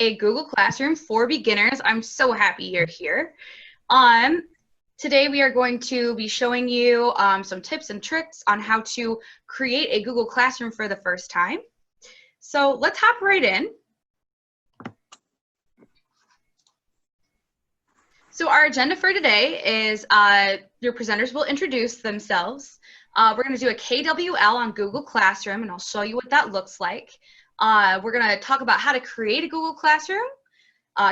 a Google Classroom for beginners. I'm so happy you're here. Today we are going to be showing you some tips and tricks on how to create a Google Classroom for the first time. So let's hop right in. So our agenda for today is your presenters will introduce themselves. We're going to do a KWL on Google Classroom, and I'll show you what that looks like. We're going to talk about how to create a Google Classroom.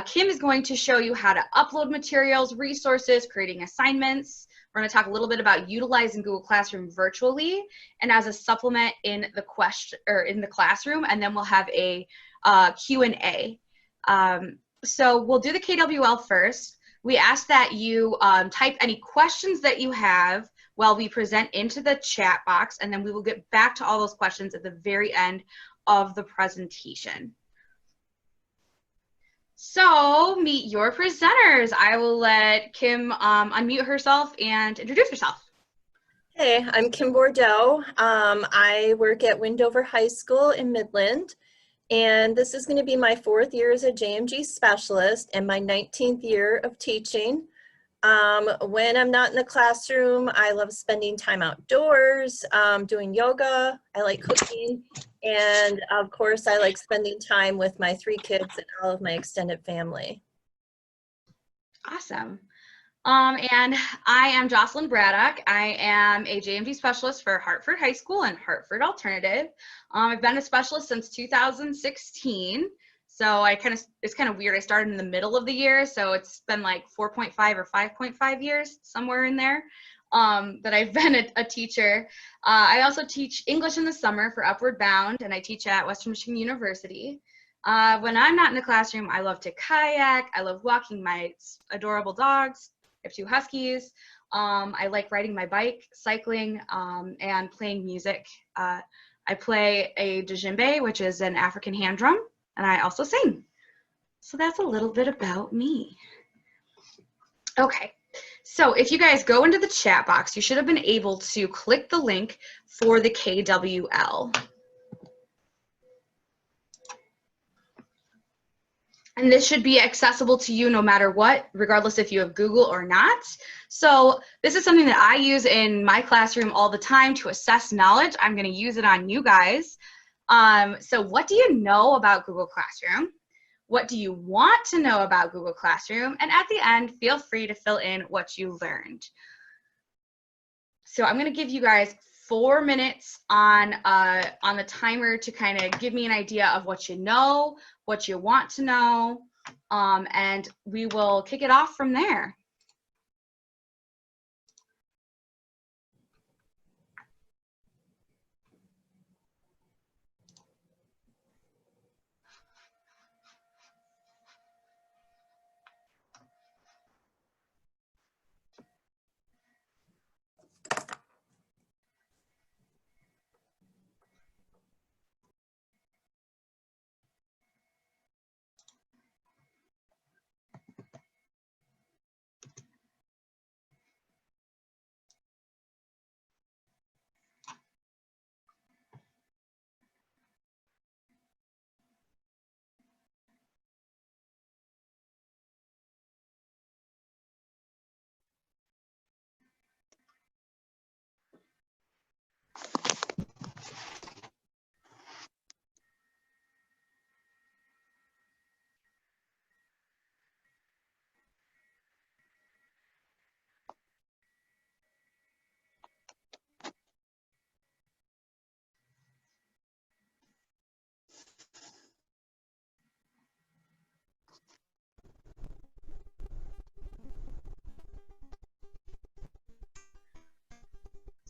Kim is going to show you how to upload materials, resources, creating assignments. We're going to talk a little bit about utilizing Google Classroom virtually and as a supplement in the classroom, and then we'll have a Q&A. So we'll do the KWL first. We ask that you type any questions that you have while we present into the chat box, and then we will get back to all those questions at the very end of the presentation. So meet your presenters. I will let Kim unmute herself and introduce herself. Hey, I'm Kim Bordeaux. I work at Windover High School in Midland, and this is going to be my 4th year as a JMG specialist and my 19th year of teaching. When I'm not in the classroom, I love spending time outdoors, doing yoga. I like cooking, and of course, I like spending time with my 3 kids and all of my extended family. Awesome. And I am Jocelyn Braddock. I am a JMG specialist for Hartford High School and Hartford Alternative. I've been a specialist since 2016. So it's kind of weird. I started in the middle of the year, so it's been like 4.5 or 5.5 years, somewhere in there, that I've been a teacher. I also teach English in the summer for Upward Bound, and I teach at Western Michigan University. When I'm not in the classroom, I love to kayak. I love walking my adorable dogs. I have 2 huskies. I like riding my bike, cycling, and playing music. I play a djembe, which is an African hand drum, and I also sing. So that's a little bit about me. Okay, so if you guys go into the chat box, you should have been able to click the link for the KWL. And this should be accessible to you no matter what, regardless if you have Google or not. So this is something that I use in my classroom all the time to assess knowledge. I'm going to use it on you guys. So what do you know about Google Classroom? What do you want to know about Google Classroom? And at the end, feel free to fill in what you learned. So I'm going to give you guys 4 minutes on the timer to kind of give me an idea of what you know, what you want to know, and we will kick it off from there.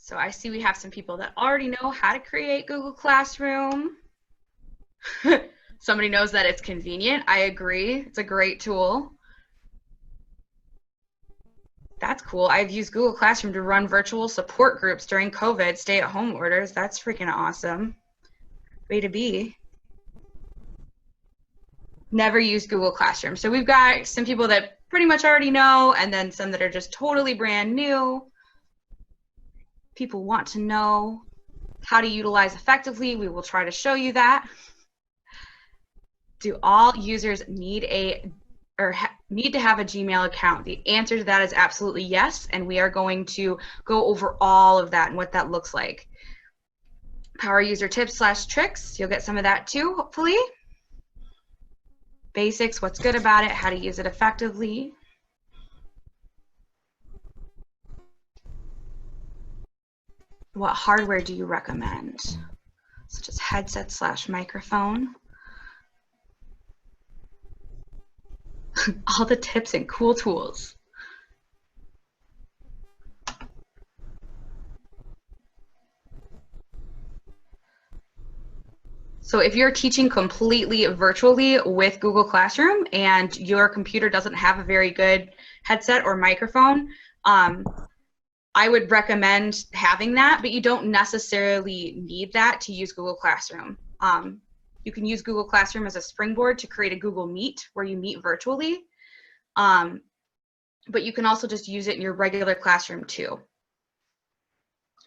So I see we have some people that already know how to create Google Classroom. Somebody knows that it's convenient. I agree. It's a great tool. That's cool. I've used Google Classroom to run virtual support groups during COVID, stay-at-home orders. That's freaking awesome. Way to be. Never used Google Classroom. So we've got some people that pretty much already know, and then some that are just totally brand new. People want to know how to utilize effectively. We will try to show you that. Do all users need need to have a Gmail account? The answer to that is absolutely yes, and we are going to go over all of that and what that looks like. Power user tips / tricks, you'll get some of that too, hopefully. Basics, what's good about it, how to use it effectively. What hardware do you recommend? Such as headset / microphone. All the tips and cool tools. So if you're teaching completely virtually with Google Classroom and your computer doesn't have a very good headset or microphone, I would recommend having that, but you don't necessarily need that to use Google Classroom. You can use Google Classroom as a springboard to create a Google Meet where you meet virtually, but you can also just use it in your regular classroom too.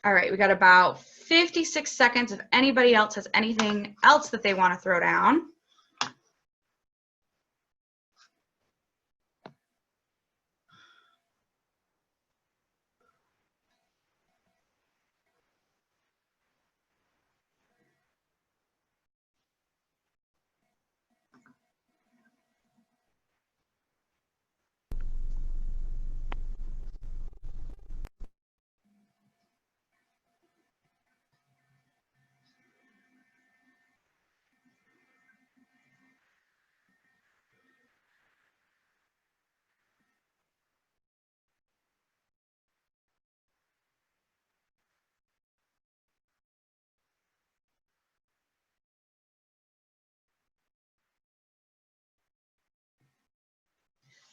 All right, we got about 56 seconds if anybody else has anything else that they want to throw down.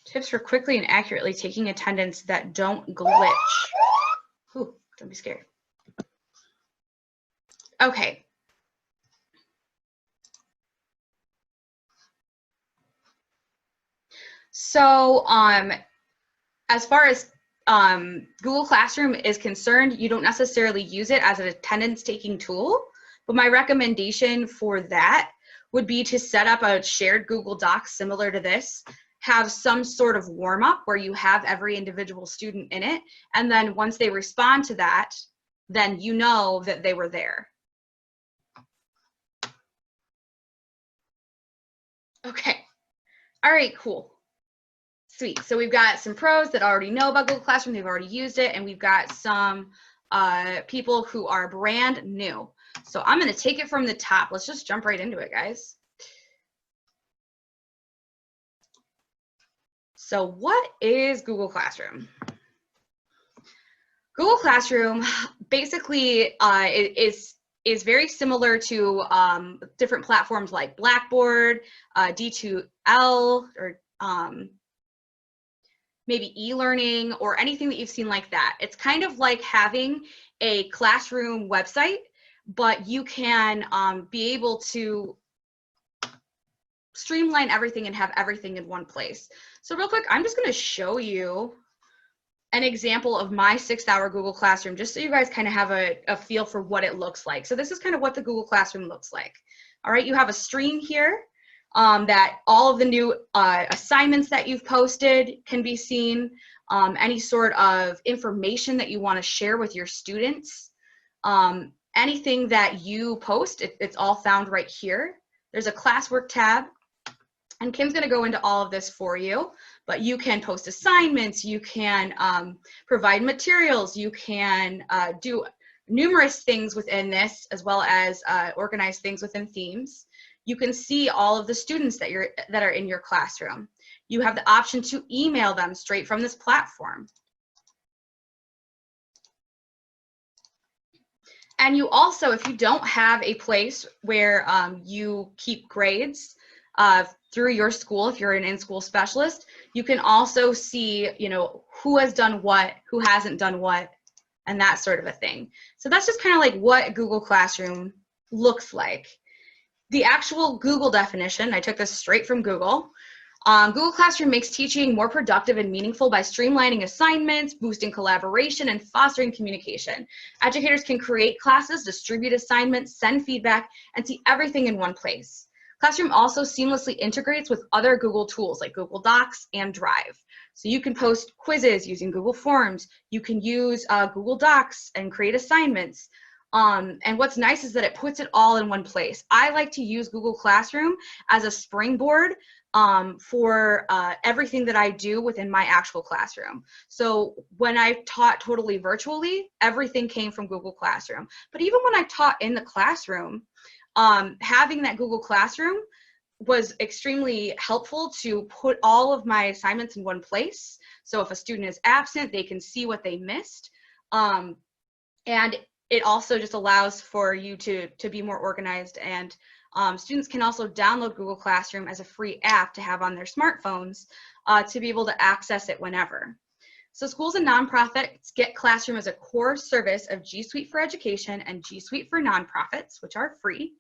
Tips for quickly and accurately taking attendance that don't glitch. Ooh, don't be scared. Okay. So as far as Google Classroom is concerned, you don't necessarily use it as an attendance taking tool, but my recommendation for that would be to set up a shared Google Docs similar to this, have some sort of warm up where you have every individual student in it, and then once they respond to that, then you know that they were there. Okay, all right, cool. Sweet. So we've got some pros that already know about Google Classroom, they've already used it, and we've got some people who are brand new. So I'm going to take it from the top. Let's just jump right into it, guys. So what is Google Classroom? Google Classroom basically is very similar to different platforms like Blackboard, D2L, or maybe e-learning or anything that you've seen like that. It's kind of like having a classroom website, but you can be able to streamline everything and have everything in one place. So real quick, I'm just going to show you an example of my 6-hour Google Classroom, just so you guys kind of have a feel for what it looks like. So this is kind of what the Google Classroom looks like. All right, you have a stream here that all of the new assignments that you've posted can be seen, any sort of information that you want to share with your students, anything that you post, it's all found right here. There's a Classwork tab, and Kim's going to go into all of this for you, but you can post assignments, you can provide materials, you can do numerous things within this, as well as organize things within themes. You can see all of the students that are in your classroom. You have the option to email them straight from this platform. And you also, if you don't have a place where you keep grades through your school, if you're an in-school specialist, you can also see, you know, who has done what, who hasn't done what, and that sort of a thing. So that's just kind of like what Google Classroom looks like. The actual Google definition, I took this straight from Google. Google Classroom makes teaching more productive and meaningful by streamlining assignments, boosting collaboration, and fostering communication. Educators can create classes, distribute assignments, send feedback, and see everything in one place. Classroom also seamlessly integrates with other Google tools like Google Docs and Drive. So you can post quizzes using Google Forms. You can use Google Docs and create assignments. And what's nice is that it puts it all in one place. I like to use Google Classroom as a springboard for everything that I do within my actual classroom. So when I taught totally virtually, everything came from Google Classroom. But even when I taught in the classroom, having that Google Classroom was extremely helpful to put all of my assignments in one place. So if a student is absent, they can see what they missed. And it also just allows for you to be more organized, and students can also download Google Classroom as a free app to have on their smartphones to be able to access it whenever. So schools and nonprofits get Classroom as a core service of G Suite for Education and G Suite for Nonprofits, which are free.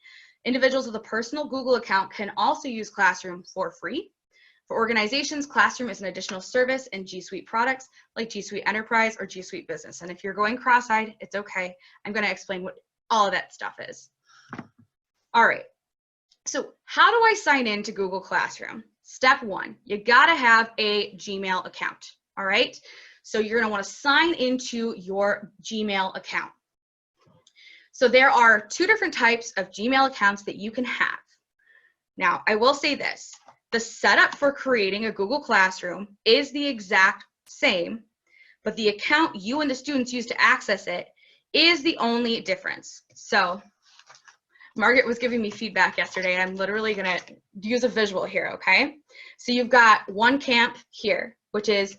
Individuals with a personal Google account can also use Classroom for free. For organizations, Classroom is an additional service in G Suite products like G Suite Enterprise or G Suite Business. And if you're going cross-eyed, it's okay. I'm going to explain what all of that stuff is. All right. So how do I sign in to Google Classroom? Step one, you got to have a Gmail account. All right. So you're going to want to sign into your Gmail account. So there are two different types of Gmail accounts that you can have. Now, I will say this. The setup for creating a Google Classroom is the exact same, but the account you and the students use to access it is the only difference. So Margaret was giving me feedback yesterday, and I'm literally going to use a visual here, okay? So you've got one camp here, which is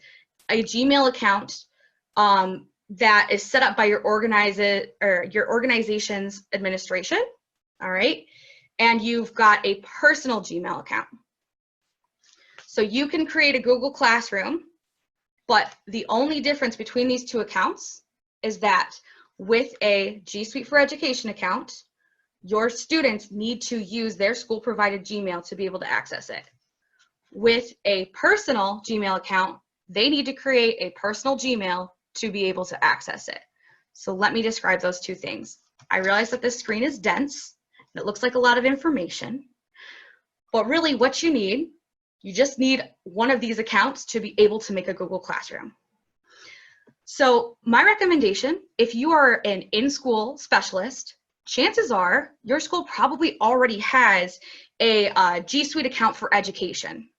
a Gmail account that is set up by your organization's administration, all right? And you've got a personal Gmail account. So you can create a Google Classroom, but the only difference between these two accounts is that with a G Suite for Education account, your students need to use their school-provided Gmail to be able to access it. With a personal Gmail account, they need to create a personal Gmail to be able to access it. So let me describe those two things. I realize that this screen is dense, and it looks like a lot of information, but really what you just need one of these accounts to be able to make a Google Classroom. So my recommendation, if you are an in-school specialist, chances are your school probably already has a G Suite account for education.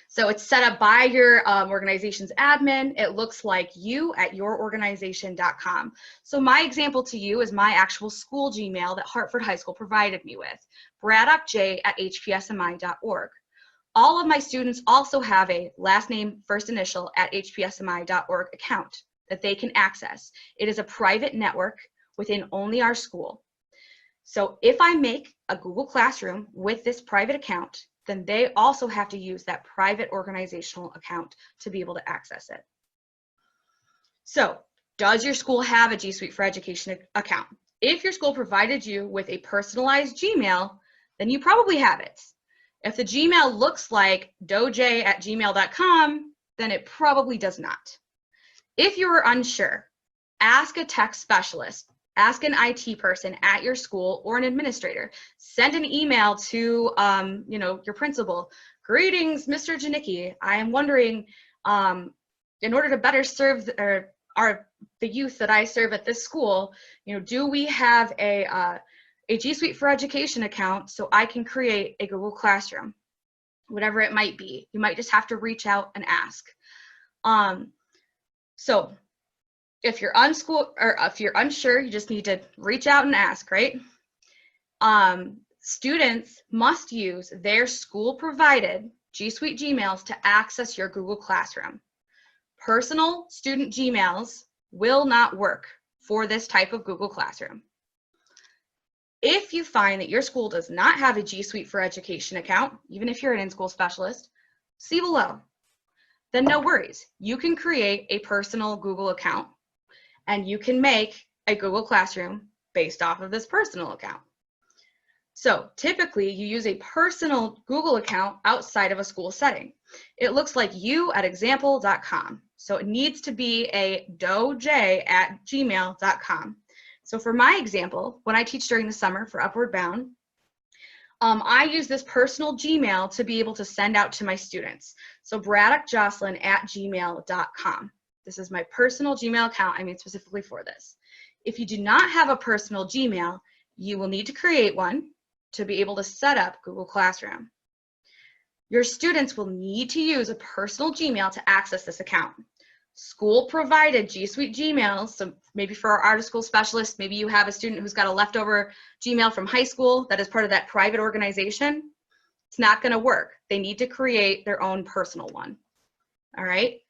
So it's set up by your organization's admin. It looks like you at yourorganization.com. So my example to you is my actual school Gmail that Hartford High School provided me with, braddockj@hpsmi.org. All of my students also have a last name, first initial @hpsmi.org account that they can access. It is a private network within only our school. So if I make a Google Classroom with this private account, then they also have to use that private organizational account to be able to access it. So does your school have a G Suite for Education account? If your school provided you with a personalized Gmail, then you probably have it. If the Gmail looks like doj@gmail.com, then it probably does not. If you are unsure, ask a tech specialist, ask an IT person at your school or an administrator. Send an email to your principal. Greetings, Mr. Janicki. I am wondering, in order to better serve the youth that I serve at this school, do we have a G Suite for Education account so I can create a Google Classroom? Whatever it might be. You might just have to reach out and ask. So if you're unsure, you just need to reach out and ask, right? Students must use their school-provided G Suite Gmails to access your Google Classroom. Personal student Gmails will not work for this type of Google Classroom. If you find that your school does not have a G Suite for Education account, even if you're an in-school specialist, see below. Then no worries. You can create a personal Google account and you can make a Google Classroom based off of this personal account. So typically you use a personal Google account outside of a school setting. It looks like you at example.com. So it needs to be a doj@gmail.com. So for my example, when I teach during the summer for Upward Bound, I use this personal Gmail to be able to send out to my students. So braddockjocelyn@gmail.com. This is my personal Gmail account I made specifically for this. If you do not have a personal Gmail, you will need to create one to be able to set up Google Classroom. Your students will need to use a personal Gmail to access this account. School provided G Suite Gmails, so maybe for our out of school specialists, maybe you have a student who's got a leftover Gmail from high school that is part of that private organization. It's not going to work. They need to create their own personal one. All right.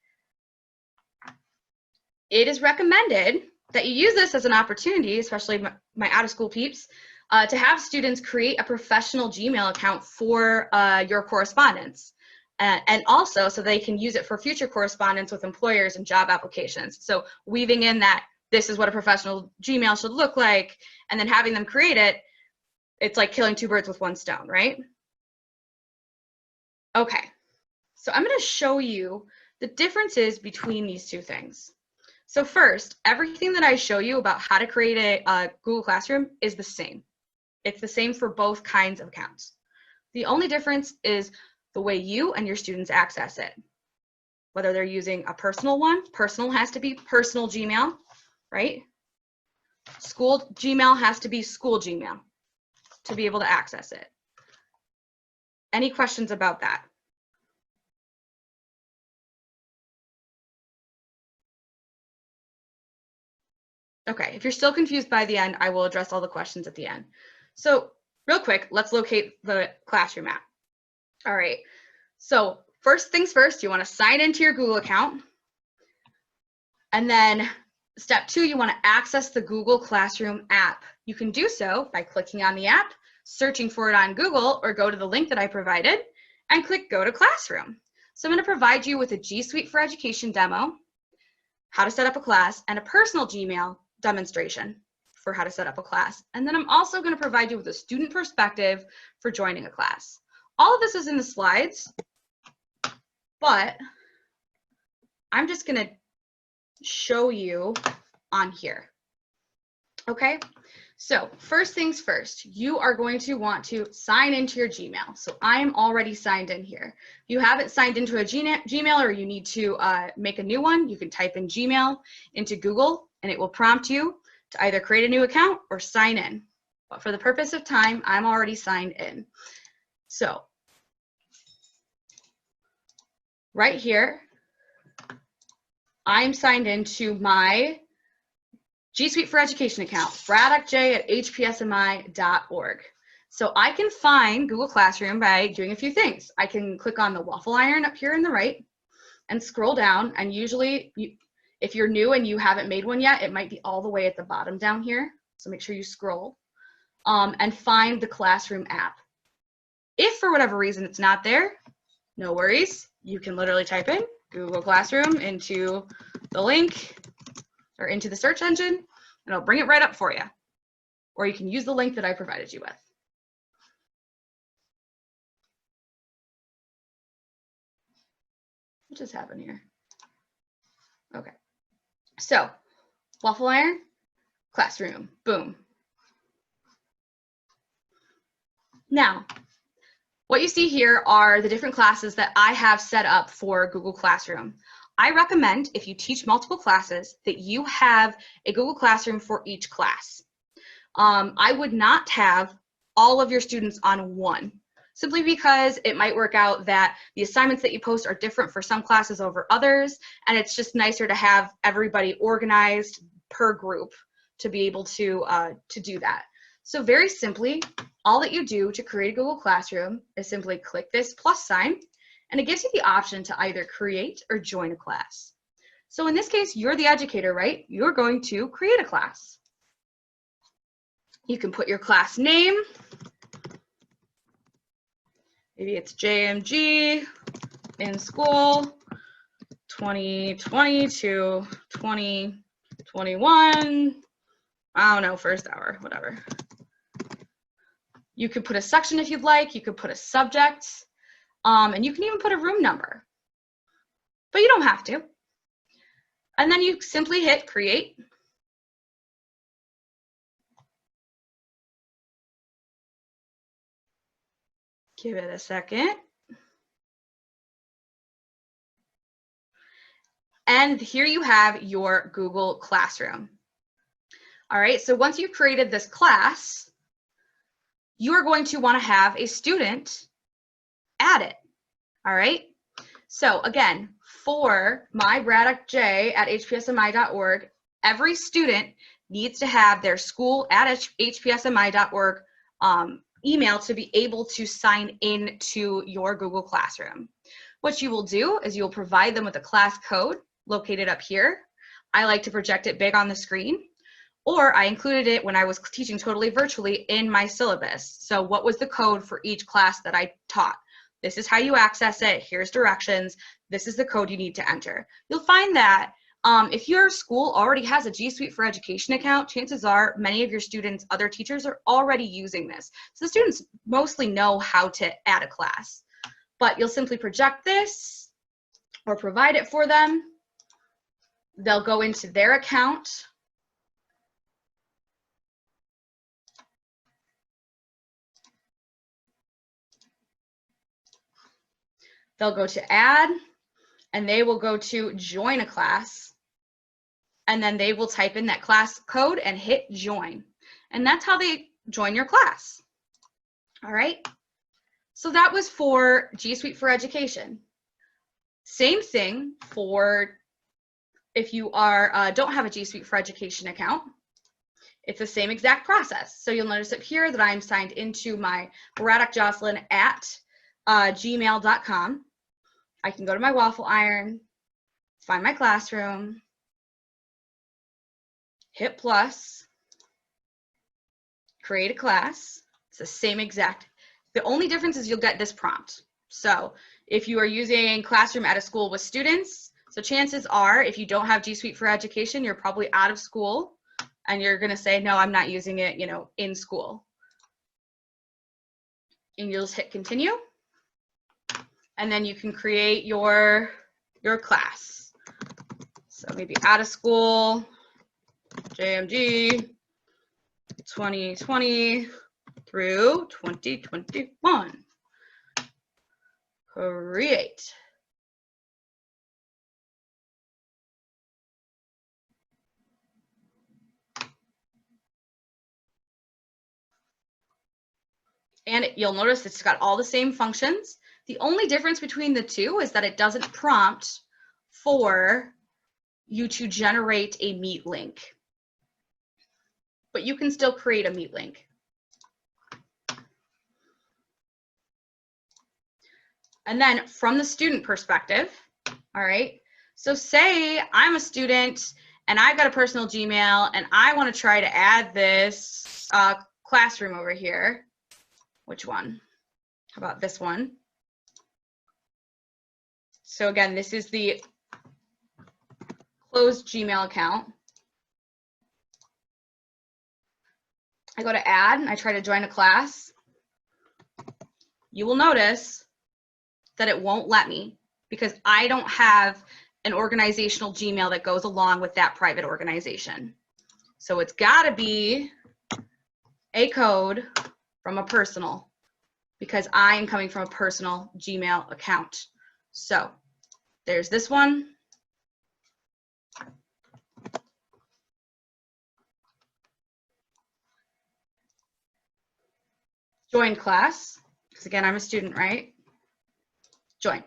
It is recommended that you use this as an opportunity, especially my out of school peeps, to have students create a professional Gmail account for your correspondence. And also so they can use it for future correspondence with employers and job applications. So weaving in that this is what a professional Gmail should look like, and then having them create it, it's like killing two birds with one stone, right? Okay, so I'm going to show you the differences between these two things. So first, everything that I show you about how to create a Google Classroom is the same. It's the same for both kinds of accounts. The only difference is the way you and your students access it. Whether they're using a personal one, personal has to be personal Gmail, right? School Gmail has to be school Gmail to be able to access it. Any questions about that? Okay, if you're still confused by the end, I will address all the questions at the end. So real quick, let's locate the classroom app. All right, so first things first, you want to sign into your Google account. And then step 2, you want to access the Google Classroom app. You can do so by clicking on the app, searching for it on Google, or go to the link that I provided and click Go to Classroom. So I'm going to provide you with a G Suite for Education demo, how to set up a class, and a personal Gmail demonstration for how to set up a class. And then I'm also going to provide you with a student perspective for joining a class. All of this is in the slides, but I'm just going to show you on here. Okay, so first things first, you are going to want to sign into your Gmail. So I'm already signed in here. If you haven't signed into a Gmail or you need to make a new one, you can type in Gmail into Google and it will prompt you to either create a new account or sign in. But for the purpose of time, I'm already signed in. So right here, I'm signed into my G Suite for Education account, braddockj@hpsmi.org. So I can find Google Classroom by doing a few things. I can click on the waffle iron up here in the right and scroll down, and usually if you're new and you haven't made one yet, it might be all the way at the bottom down here. So make sure you scroll and find the Classroom app. If for whatever reason it's not there, no worries. You can literally type in Google Classroom into the link or into the search engine, and it'll bring it right up for you. Or you can use the link that I provided you with. What just happened here? Okay. So, waffle iron, classroom, boom. Now, what you see here are the different classes that I have set up for Google Classroom. I recommend, if you teach multiple classes, that you have a Google Classroom for each class. I would not have all of your students on one, simply because it might work out that the assignments that you post are different for some classes over others, and it's just nicer to have everybody organized per group to be able to do that. So very simply, all that you do to create a Google Classroom is simply click this plus sign, and it gives you the option to either create or join a class. So in this case, you're the educator, right? You're going to create a class. You can put your class name. Maybe it's JMG in school 2020 to 2021. I don't know, first hour, whatever. You could put a section if you'd like. You could put a subject. And you can even put a room number, but you don't have to. And then you simply hit create. Give it a second. And here you have your Google Classroom. All right, so once you've created this class, you are going to want to have a student add it. All right, so again, for my Braddock J at hpsmi.org, every student needs to have their school at hpsmi.org email to be able to sign in to your Google Classroom. What you will do is you'll provide them with a class code located up here. I like to project it big on the screen, or I included it when I was teaching totally virtually in my syllabus. So what was the code for each class that I taught? This is how you access it. Here's directions. This is the code you need to enter. You'll find that if your school already has a G Suite for Education account, chances are many of your students, other teachers are already using this. So the students mostly know how to add a class. But you'll simply project this or provide it for them. They'll go into their account. They'll go to add, and they will go to join a class, and then they will type in that class code and hit join. And that's how they join your class. All right. So that was for G Suite for Education. Same thing for if you don't have a G Suite for Education account. It's the same exact process. So you'll notice up here that I'm signed into my Braddock Jocelyn at gmail.com. I can go to my waffle iron, find my classroom, hit plus, create a class. It's the same exact. The only difference is you'll get this prompt. So if you are using Classroom at a school with students, so chances are if you don't have G Suite for Education, you're probably out of school and you're going to say, no, I'm not using it, in school. And you'll just hit continue. And then you can create your class. So maybe out of school, JMG 2020 through 2021. Create. And you'll notice it's got all the same functions. The only difference between the two is that it doesn't prompt for you to generate a Meet link. But you can still create a Meet link. And then from the student perspective, all right, so say I'm a student and I've got a personal Gmail and I want to try to add this classroom over here. Which one? How about this one? So again, this is the closed Gmail account. I go to add and I try to join a class. You will notice that it won't let me because I don't have an organizational Gmail that goes along with that private organization. So it's got to be a code from a personal because I am coming from a personal Gmail account. So there's this one. Join class, because again, I'm a student, right? Join.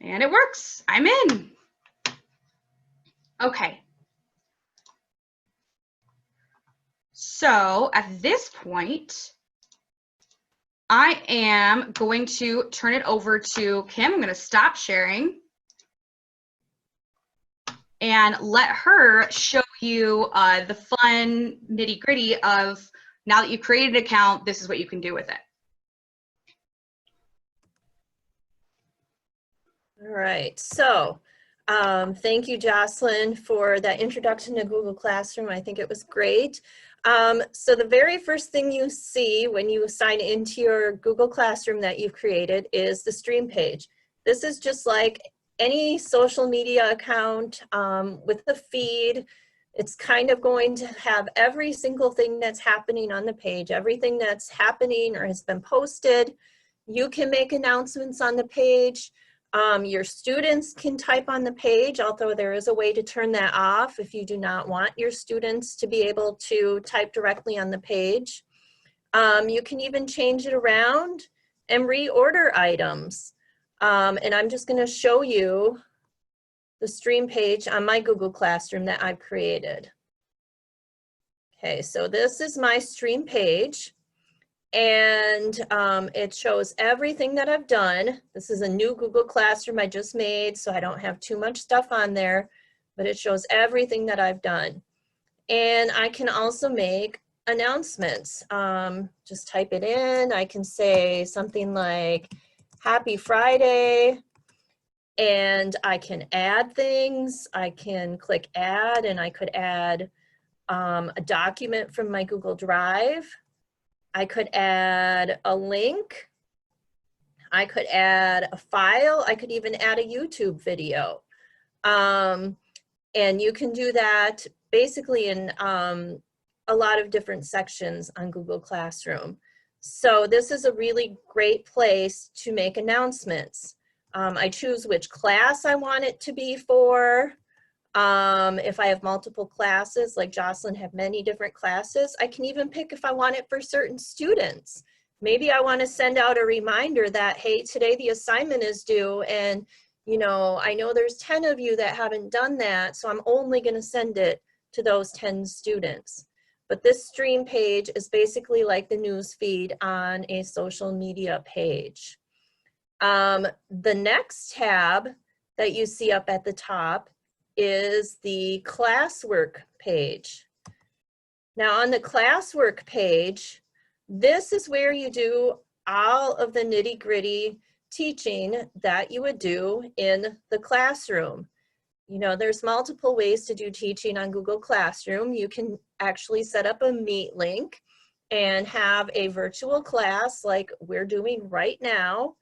And it works. I'm in. Okay. So at this point, I am going to turn it over to Kim. I'm going to stop sharing and let her show you the fun nitty-gritty of now that you've created an account, this is what you can do with it. All right, so thank you, Jocelyn, for that introduction to Google Classroom. I think it was great. So the very first thing you see when you sign into your Google Classroom that you've created is the stream page. This is just like any social media account with a feed. It's kind of going to have every single thing that's happening on the page, everything that's happening or has been posted. You can make announcements on the page. Your students can type on the page, although there is a way to turn that off if you do not want your students to be able to type directly on the page. You can even change it around and reorder items. And I'm just going to show you the stream page on my Google Classroom that I've created. Okay, so this is my stream page, and it shows everything that I've done. This is a new Google Classroom I just made, so I don't have too much stuff on there, but it shows everything that I've done. And I can also make announcements. Just type it in. I can say something like, Happy Friday. And I can add things. I can click add, and I could add a document from my Google Drive. I could add a link. I could add a file. I could even add a YouTube video. And you can do that basically in a lot of different sections on Google Classroom. So this is a really great place to make announcements. I choose which class I want it to be for. If I have multiple classes, like Jocelyn have many different classes, I can even pick if I want it for certain students. Maybe I want to send out a reminder that, hey, today the assignment is due, and you know, I know there's 10 of you that haven't done that, so I'm only going to send it to those 10 students. But this stream page is basically like the news feed on a social media page. The next tab that you see up at the top is the Classwork page. Now on the Classwork page, this is where you do all of the nitty-gritty teaching that you would do in the classroom. You know, there's multiple ways to do teaching on Google Classroom. You can actually set up a Meet link and have a virtual class like we're doing right now.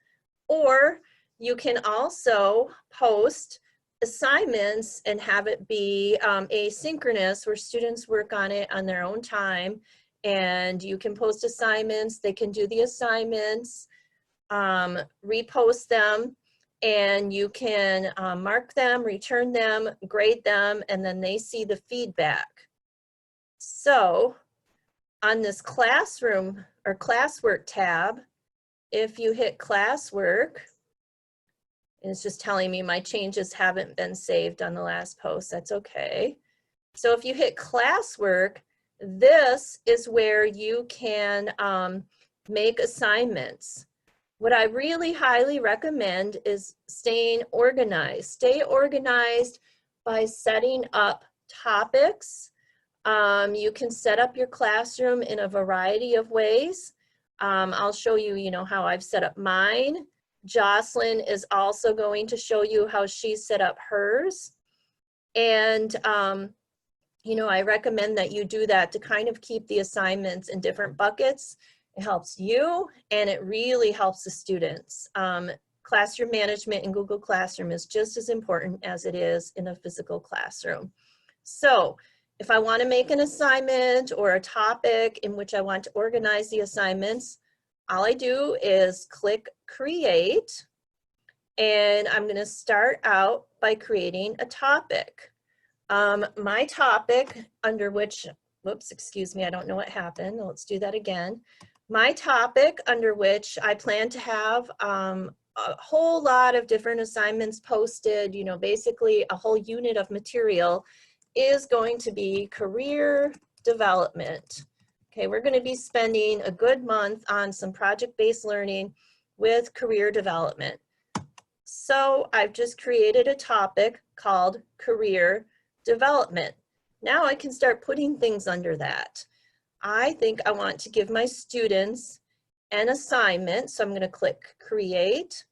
Or you can also post assignments and have it be asynchronous, where students work on it on their own time. And you can post assignments, they can do the assignments, repost them, and you can mark them, return them, grade them, and then they see the feedback. So on this Classroom or Classwork tab, if you hit Classwork, and it's just telling me my changes haven't been saved on the last post, that's okay. So if you hit Classwork, this is where you can make assignments. What I really highly recommend is staying organized. Stay organized by setting up topics. You can set up your classroom in a variety of ways. I'll show you, you know, how I've set up mine. Jocelyn is also going to show you how she's set up hers. And, you know, I recommend that you do that to kind of keep the assignments in different buckets. It helps you, and it really helps the students. Classroom management in Google Classroom is just as important as it is in a physical classroom. So if I want to make an assignment or a topic in which I want to organize the assignments, all I do is click Create, and I'm going to start out by creating a topic. My topic under which, whoops, excuse me, I don't know what happened. Let's do that again. My topic under which I plan to have a whole lot of different assignments posted, you know, basically a whole unit of material, is going to be career development. Okay, we're going to be spending a good month on some project-based learning with career development. So I've just created a topic called career development. Now I can start putting things under that. I think I want to give my students an assignment, so I'm going to click Create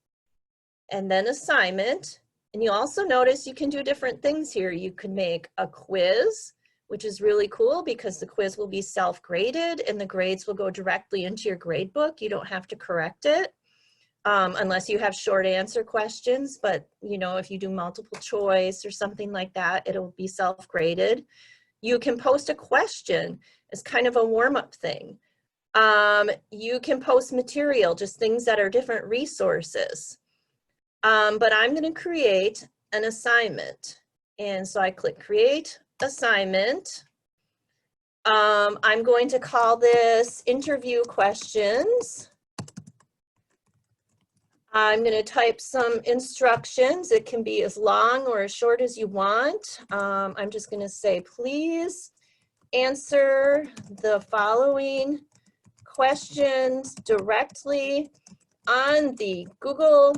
and then Assignment. And you also notice you can do different things here. You can make a quiz, which is really cool because the quiz will be self-graded and the grades will go directly into your grade book. You don't have to correct it unless you have short answer questions. But you know, if you do multiple choice or something like that, it'll be self-graded. You can post a question as kind of a warm-up thing. You can post material, just things that are different resources. But I'm going to create an assignment. And so I click create assignment. I'm going to call this interview questions. I'm going to type some instructions. It can be as long or as short as you want. I'm just going to say, please answer the following questions directly on the Google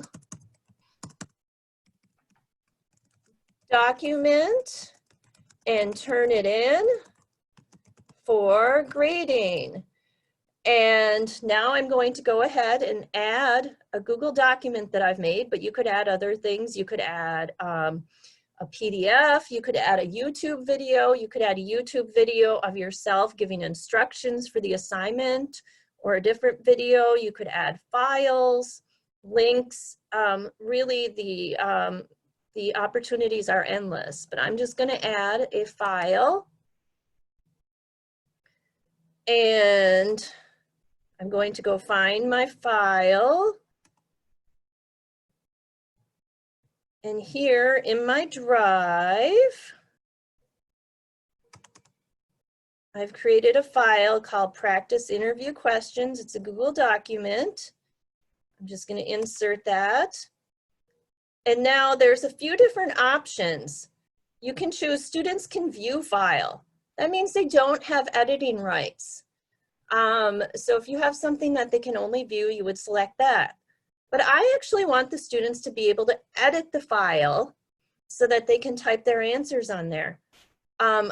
document and turn it in for grading. And now I'm going to go ahead and add a Google document that I've made, but you could add other things. You could add a PDF, you could add a YouTube video, you could add a YouTube video of yourself giving instructions for the assignment, or a different video. You could add files, links. Really, the opportunities are endless, but I'm just going to add a file. And I'm going to go find my file. And here in my drive, I've created a file called Practice Interview Questions. It's a Google document. I'm just going to insert that. And now there's a few different options. You can choose students can view file. That means they don't have editing rights. So if you have something that they can only view, you would select that. But I actually want the students to be able to edit the file so that they can type their answers on there.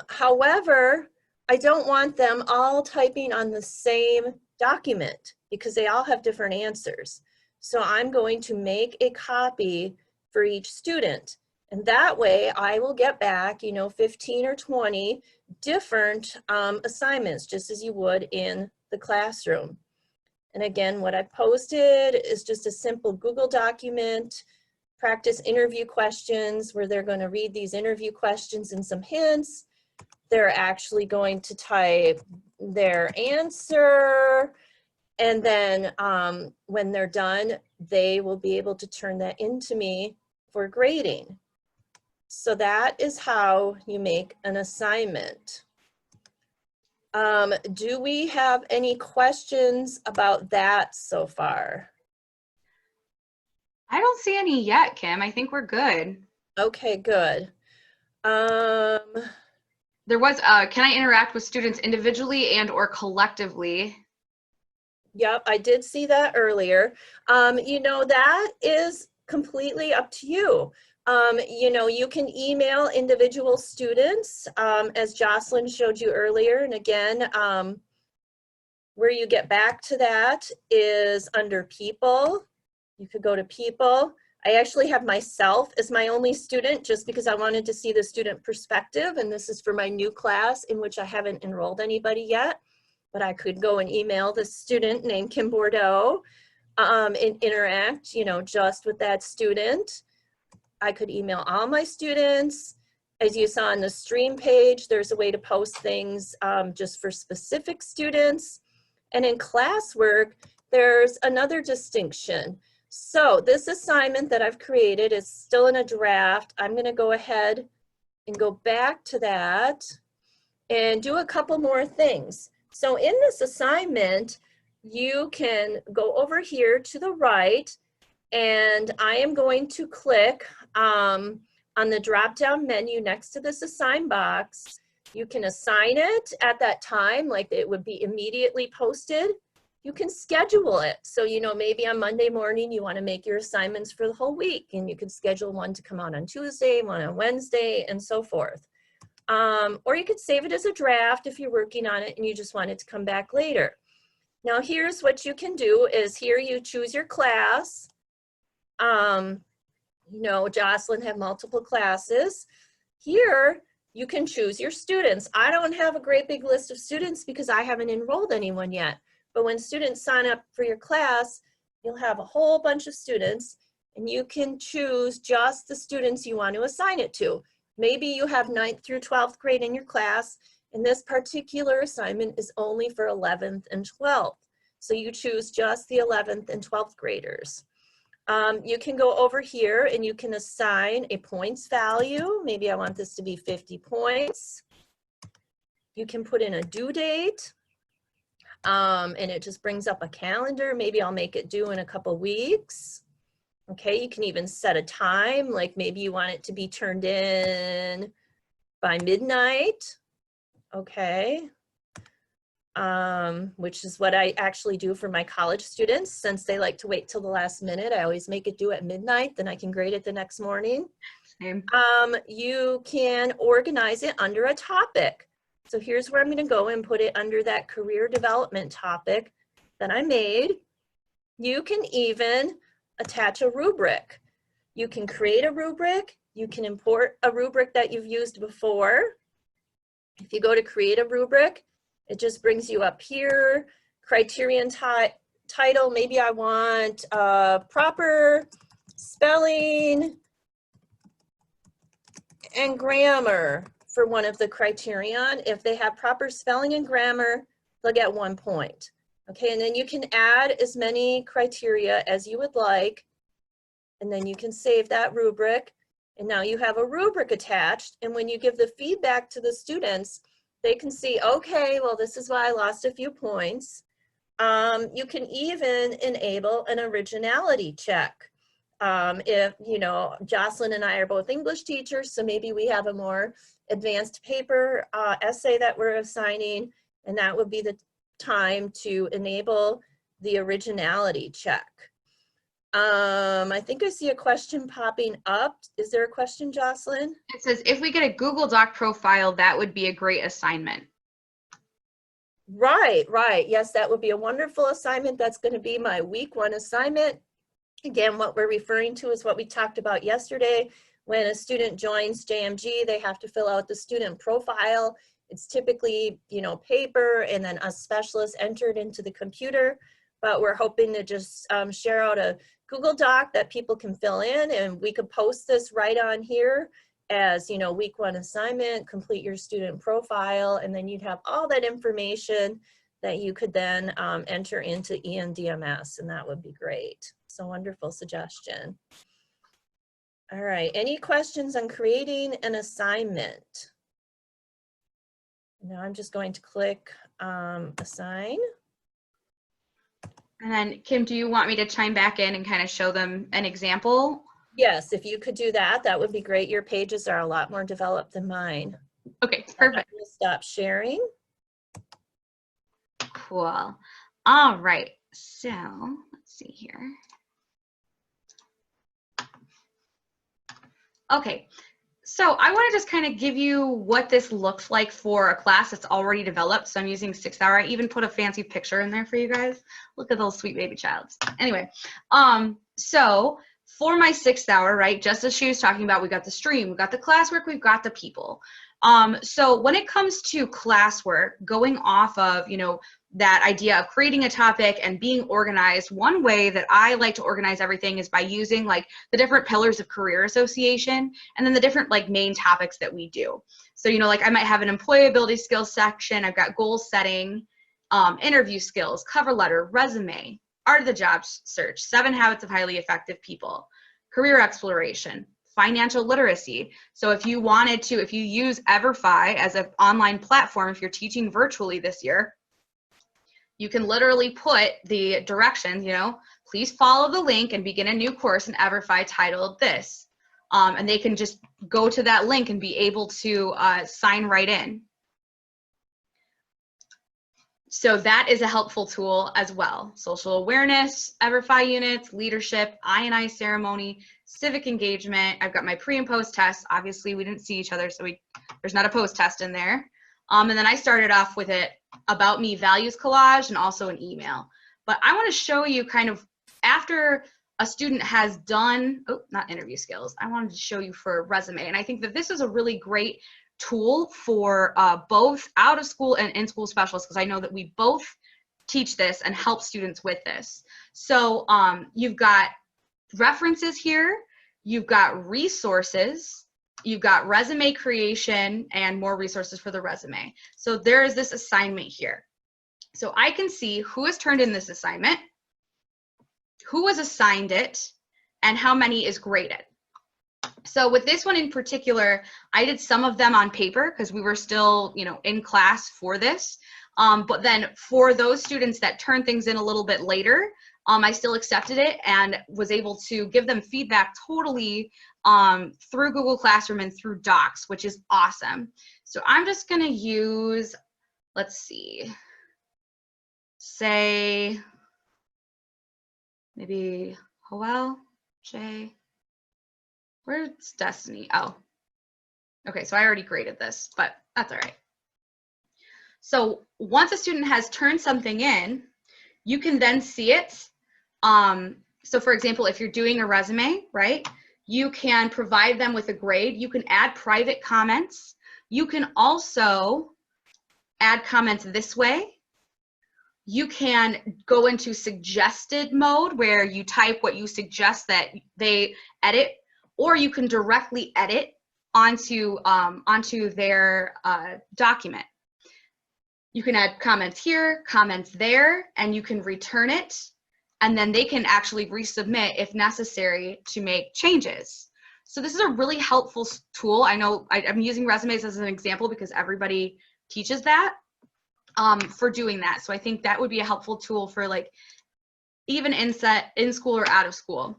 However, I don't want them all typing on the same document because they all have different answers. So I'm going to make a copy for each student. And that way I will get back, 15 or 20 different assignments, just as you would in the classroom. And again, what I posted is just a simple Google document, practice interview questions, where they're going to read these interview questions and some hints. They're actually going to type their answer. And then when they're done, they will be able to turn that into me for grading. So that is how you make an assignment. Do we have any questions about that so far? I don't see any yet, Kim. I think we're good. Okay, good. There was, can I interact with students individually and or collectively? Yep, I did see that earlier. That is completely up to you. You can email individual students, as Jocelyn showed you earlier. And again, where you get back to that is under people. You could go to people. I actually have myself as my only student just because I wanted to see the student perspective. And this is for my new class in which I haven't enrolled anybody yet. But I could go and email the student named Kim Bordeaux and interact, just with that student. I could email all my students. As you saw on the stream page, there's a way to post things just for specific students. And in Classwork, there's another distinction. So this assignment that I've created is still in a draft. I'm going to go ahead and go back to that and do a couple more things. So in this assignment, you can go over here to the right, and I am going to click on the drop-down menu next to this assign box. You can assign it at that time, like it would be immediately posted. You can schedule it. So, maybe on Monday morning, you want to make your assignments for the whole week, and you could schedule one to come out on Tuesday, one on Wednesday, and so forth. Or you could save it as a draft if you're working on it and you just want it to come back later. Now, here's what you can do is here you choose your class. Jocelyn had multiple classes. Here, you can choose your students. I don't have a great big list of students because I haven't enrolled anyone yet. But when students sign up for your class, you'll have a whole bunch of students, and you can choose just the students you want to assign it to. Maybe you have 9th through 12th grade in your class, and this particular assignment is only for 11th and 12th. So you choose just the 11th and 12th graders. You can go over here and you can assign a points value. Maybe I want this to be 50 points. You can put in a due date, and it just brings up a calendar. Maybe I'll make it due in a couple weeks. Okay, you can even set a time, like maybe you want it to be turned in by midnight. Okay, which is what I actually do for my college students. Since they like to wait till the last minute, I always make it due at midnight, then I can grade it the next morning. Same. You can organize it under a topic. So here's where I'm going to go and put it under that career development topic that I made. You can even attach a rubric. You can create a rubric. You can import a rubric that you've used before. If you go to create a rubric, it just brings you up here. Criterion title, maybe I want proper spelling and grammar for one of the criterion. If they have proper spelling and grammar, they'll get 1 point. Okay, and then you can add as many criteria as you would like, and then you can save that rubric. And now you have a rubric attached, and when you give the feedback to the students, they can see, okay, well, this is why I lost a few points. You can even enable an originality check. If, you know, Jocelyn and I are both English teachers, so maybe we have a more advanced paper essay that we're assigning, and that would be the time to enable the originality check. I think I see a question popping up. Is there a question, Jocelyn? It says, if we get a Google Doc profile, that would be a great assignment. Right, right. Yes, that would be a wonderful assignment. That's going to be my week 1 assignment. Again, what we're referring to is what we talked about yesterday. When a student joins JMG, they have to fill out the student profile. It's typically, you know, paper and then a specialist entered into the computer, but we're hoping to just share out a Google Doc that people can fill in, and we could post this right on here as, you know, week 1 assignment, complete your student profile, and then you'd have all that information that you could then enter into ENDMS, and that would be great. So wonderful suggestion. All right, any questions on creating an assignment? Now I'm just going to click assign. And then, Kim, do you want me to chime back in and kind of show them an example? Yes, if you could do that, that would be great. Your pages are a lot more developed than mine. Okay, perfect. I'm gonna stop sharing. Cool. All right, so let's see here. Okay, so I want to just kind of give you what this looks like for a class that's already developed. So I'm using 6th hour. I even put a fancy picture in there for you guys. Look at those sweet baby childs. Anyway, so for my 6th hour, right, just as she was talking about, we got the stream, we got the classwork, we've got the people. So when it comes to classwork, going off of, you know, that idea of creating a topic and being organized, one way that I like to organize everything is by using like the different pillars of career association and then the different like main topics that we do. So, you know, like I might have an employability skills section, I've got goal setting, interview skills, cover letter, resume, art of the job search, 7 habits of highly effective people, career exploration, financial literacy. So if you wanted to, if you use Everfi as an online platform, if you're teaching virtually this year, you can literally put the directions, you know, please follow the link and begin a new course in Everfi titled this. And they can just go to that link and be able to sign right in. So that is a helpful tool as well. Social awareness, Everfi units, leadership, I&I ceremony, civic engagement. I've got my pre and post tests. Obviously, we didn't see each other, so there's not a post test in there. And then I started off with it about me values collage and also an email. But I want to show you kind of after a student has done, oh, not interview skills. I wanted to show you for a resume. And I think that this is a really great tool for both out of school and in school specialists, because I know that we both teach this and help students with this. So you've got references here, you've got resources, you've got resume creation and more resources for the resume. So there is this assignment here. So I can see who has turned in this assignment, who was assigned it, and how many is graded. So with this one in particular, I did some of them on paper because we were still, in class for this. But then for those students that turned things in a little bit later, I still accepted it and was able to give them feedback totally through Google Classroom and through Docs, which is awesome. So I'm just going to use, let's see, say maybe Hoel, J. Where's Destiny? Oh, okay, so I already graded this, but that's all right. So once a student has turned something in, you can then see it. So for example, if you're doing a resume, right, you can provide them with a grade. You can add private comments. You can also add comments this way. You can go into suggested mode where you type what you suggest that they edit, or you can directly edit onto their document. You can add comments here, comments there, and you can return it, and then they can actually resubmit if necessary to make changes. So this is a really helpful tool. I know I'm using resumes as an example because everybody teaches that for doing that. So I think that would be a helpful tool for like even in school or out of school.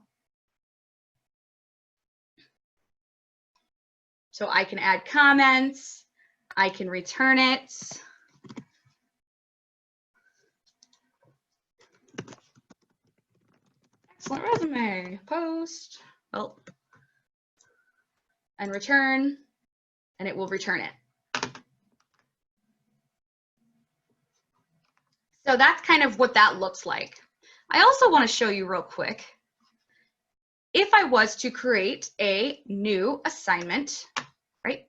So I can add comments, I can return it. Excellent resume, post, oh, and return, and it will return it. So that's kind of what that looks like. I also want to show you real quick, if I was to create a new assignment, right,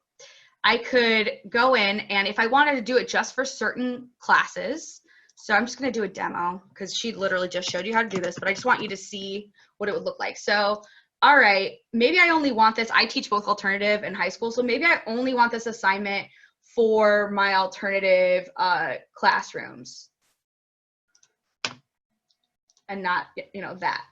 I could go in, and if I wanted to do it just for certain classes, so I'm just going to do a demo because she literally just showed you how to do this, but I just want you to see what it would look like. So, all right, maybe I only want this. I teach both alternative and high school, so maybe I only want this assignment for my alternative classrooms and not, that.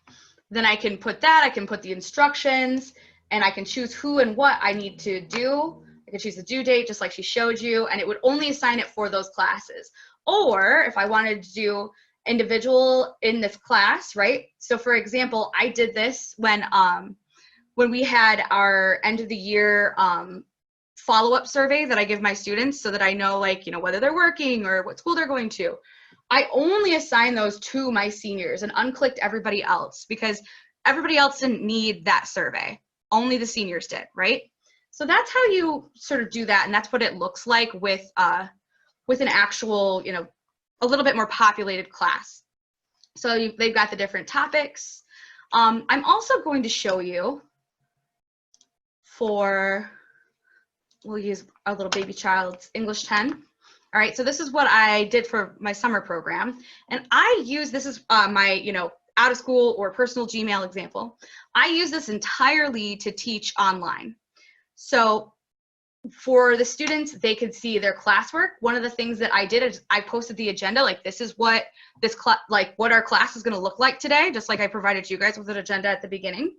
Then I can put that, I can put the instructions, and I can choose who and what I need to do. I can choose the due date just like she showed you, and it would only assign it for those classes. Or if I wanted to do individual in this class, right? So for example, I did this when we had our end of the year follow-up survey that I give my students so that I know whether they're working or what school they're going to. I only assigned those to my seniors and unclicked everybody else because everybody else didn't need that survey. Only the seniors did, right? So that's how you sort of do that, and that's what it looks like with an actual, a little bit more populated class. So they've got the different topics. I'm also going to show you we'll use our little baby child's English 10. All right, so this is what I did for my summer program. And this is my, out of school or personal Gmail example. I use this entirely to teach online. So for the students, they could see their classwork. One of the things that I did is I posted the agenda, like this is what what our class is going to look like today, just like I provided you guys with an agenda at the beginning.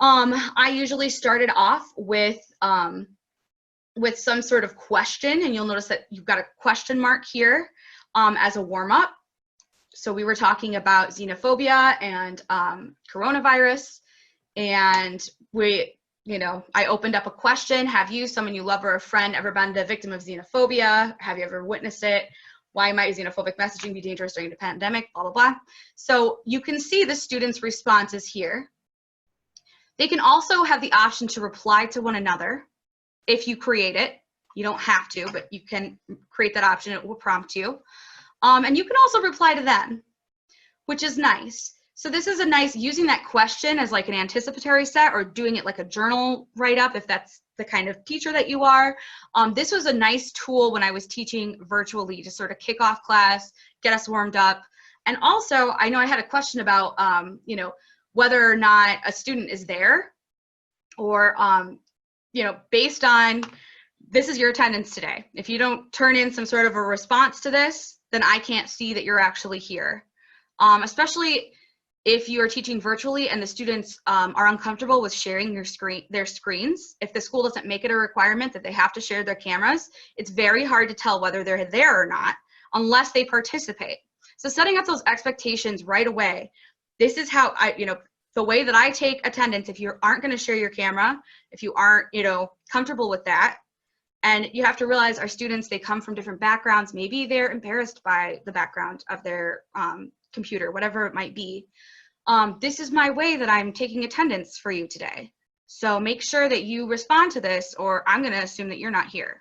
I usually started off with some sort of question, and you'll notice that you've got a question mark here as a warm-up. So we were talking about xenophobia and coronavirus, and I opened up a question. Have you, someone you love, or a friend ever been the victim of xenophobia? Have you ever witnessed it? Why might xenophobic messaging be dangerous during the pandemic? Blah, blah, blah. So you can see the students' responses here. They can also have the option to reply to one another if you create it. You don't have to, but you can create that option. It will prompt you. And you can also reply to them, which is nice. So this is a nice, using that question as like an anticipatory set, or doing it like a journal write-up if that's the kind of teacher that you are. This was a nice tool when I was teaching virtually to sort of kick off class, get us warmed up. And also, I know I had a question about, whether or not a student is there, or, based on this is your attendance today. If you don't turn in some sort of a response to this, then I can't see that you're actually here. Especially if you are teaching virtually and the students are uncomfortable with sharing their screens. If the school doesn't make it a requirement that they have to share their cameras, it's very hard to tell whether they're there or not unless they participate. So setting up those expectations right away. This is how the way that I take attendance. If you aren't going to share your camera, if you aren't, comfortable with that, and you have to realize our students, they come from different backgrounds. Maybe they're embarrassed by the background of their computer, whatever it might be. This is my way that I'm taking attendance for you today. So make sure that you respond to this, or I'm going to assume that you're not here.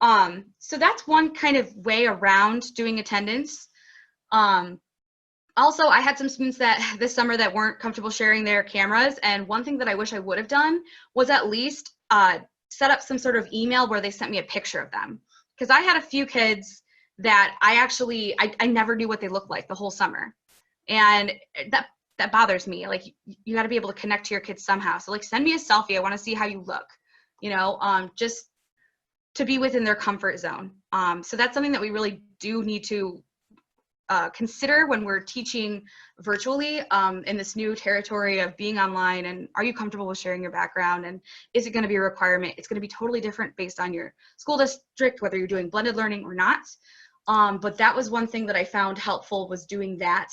So that's one kind of way around doing attendance. Also, I had some students that this summer that weren't comfortable sharing their cameras, and one thing that I wish I would have done was at least set up some sort of email where they sent me a picture of them. Because I had a few kids that I never knew what they looked like the whole summer. And that bothers me. Like, you got to be able to connect to your kids somehow. So like, send me a selfie. I want to see how you look, just to be within their comfort zone. So that's something that we really do need to consider when we're teaching virtually in this new territory of being online. And are you comfortable with sharing your background? And is it going to be a requirement? It's going to be totally different based on your school district, whether you're doing blended learning or not. But that was one thing that I found helpful, was doing that.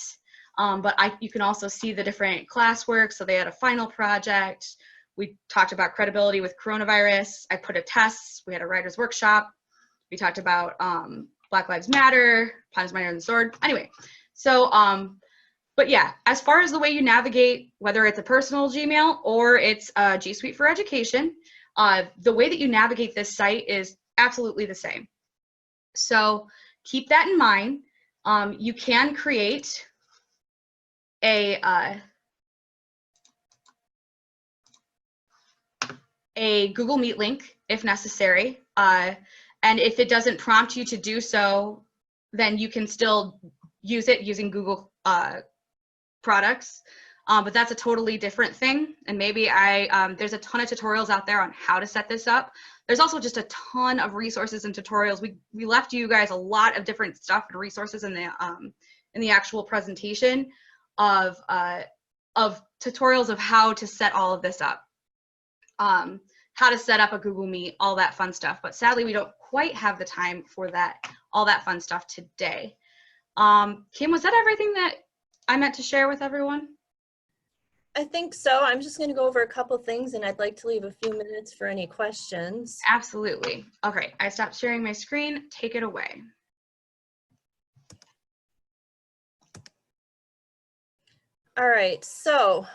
But you can also see the different classwork. So they had a final project. We talked about credibility with coronavirus. I put a test. We had a writer's workshop. We talked about Black Lives Matter, Plans Minor than the Sword. Anyway, so, but yeah, as far as the way you navigate, whether it's a personal Gmail or it's a G Suite for Education, the way that you navigate this site is absolutely the same. So keep that in mind. You can create a Google Meet link if necessary. And if it doesn't prompt you to do so, then you can still use it using Google products. But that's a totally different thing. And maybe there's a ton of tutorials out there on how to set this up. There's also just a ton of resources and tutorials. We left you guys a lot of different stuff and resources in the actual presentation of tutorials of how to set all of this up. How to set up a Google Meet, all that fun stuff. But sadly, we don't quite have the time for all that fun stuff today. Kim, was that everything that I meant to share with everyone? I think so. I'm just going to go over a couple things, and I'd like to leave a few minutes for any questions. Absolutely. Okay, I stopped sharing my screen. Take it away. All right, so